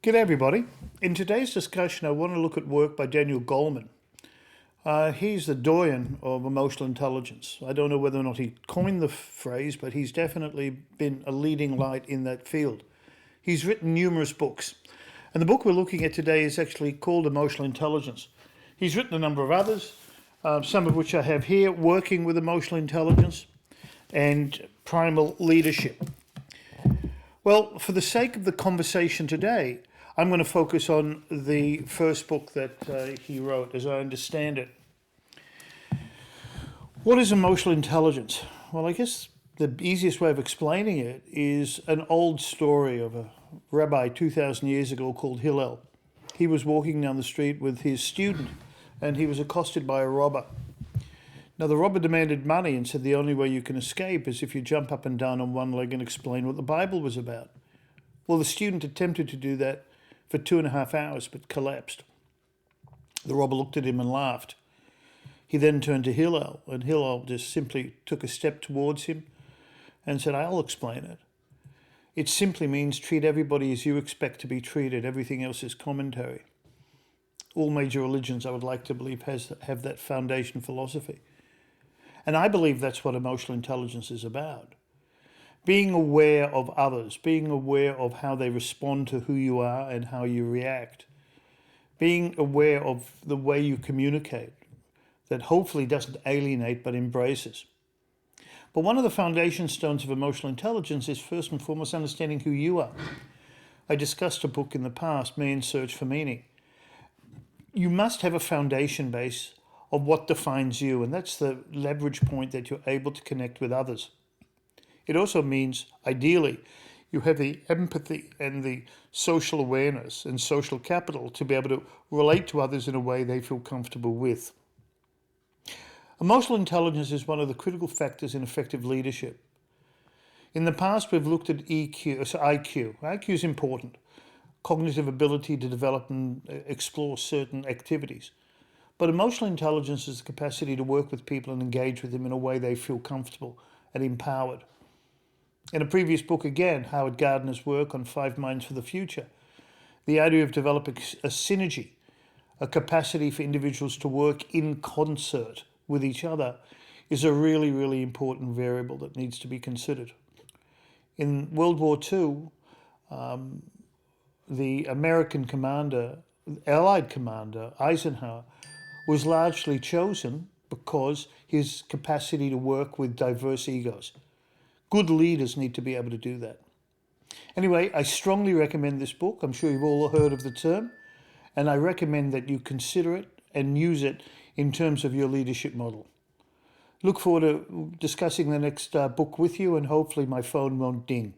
G'day everybody. In today's discussion, I want to look at work by Daniel Goleman. He's the doyen of emotional intelligence. I don't know whether or not he coined the phrase, but he's definitely been a leading light in that field. He's written numerous books, and the book we're looking at today is actually called Emotional Intelligence. He's written a number of others, some of which I have here, Working with Emotional Intelligence and Primal Leadership. Well, for the sake of the conversation today, I'm going to focus on the first book that he wrote, as I understand it. What is emotional intelligence? Well, I guess the easiest way of explaining it is an old story of a rabbi 2,000 years ago called Hillel. He was walking down the street with his student, and he was accosted by a robber. Now, the robber demanded money and said the only way you can escape is if you jump up and down on one leg and explain what the Bible was about. Well, the student attempted to do that for 2.5 hours, but collapsed. The robber looked at him and laughed. He then turned to Hillel, and Hillel just simply took a step towards him and said, I'll explain it. It simply means treat everybody as you expect to be treated. Everything else is commentary. All major religions, I would like to believe, have that foundation philosophy. And I believe that's what emotional intelligence is about. Being aware of others, being aware of how they respond to who you are and how you react. Being aware of the way you communicate, that hopefully doesn't alienate but embraces. But one of the foundation stones of emotional intelligence is first and foremost understanding who you are. I discussed a book in the past, Man's Search for Meaning. You must have a foundation base of what defines you, and that's the leverage point that you're able to connect with others. It also means, ideally, you have the empathy and the social awareness and social capital to be able to relate to others in a way they feel comfortable with. Emotional intelligence is one of the critical factors in effective leadership. In the past, we've looked at IQ. IQ is important. Cognitive ability to develop and explore certain activities. But emotional intelligence is the capacity to work with people and engage with them in a way they feel comfortable and empowered. In a previous book, again, Howard Gardner's work on 5 Minds for the Future, the idea of developing a synergy, a capacity for individuals to work in concert with each other, is a really, really important variable that needs to be considered. In World War II, the American commander, Allied commander, Eisenhower, was largely chosen because his capacity to work with diverse egos. Good leaders need to be able to do that. Anyway, I strongly recommend this book. I'm sure you've all heard of the term, and I recommend that you consider it and use it in terms of your leadership model. Look forward to discussing the next book with you, and hopefully my phone won't ding.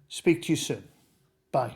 Speak to you soon. Bye.